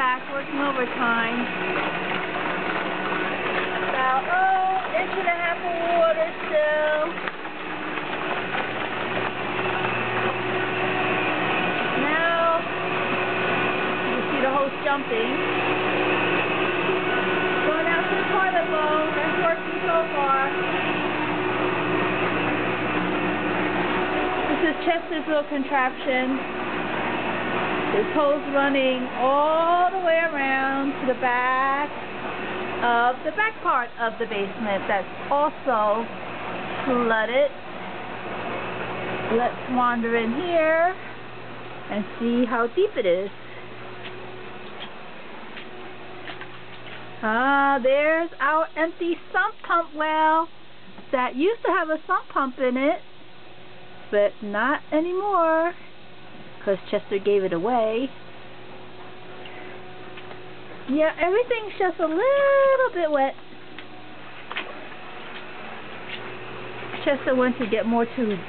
back working overtime. About, inch and a half of water still. Now, you see the hose jumping. Going out to the toilet bowl. That's working so far. This is Chester's little contraption. This hose running all the way around to the back part of the basement that's also flooded. Let's wander in here and see how deep it is. There's our empty sump pump well that used to have a sump pump in it, but not anymore, because Chester gave it away. Yeah, everything's just a little bit wet. Chester went to get more tubes.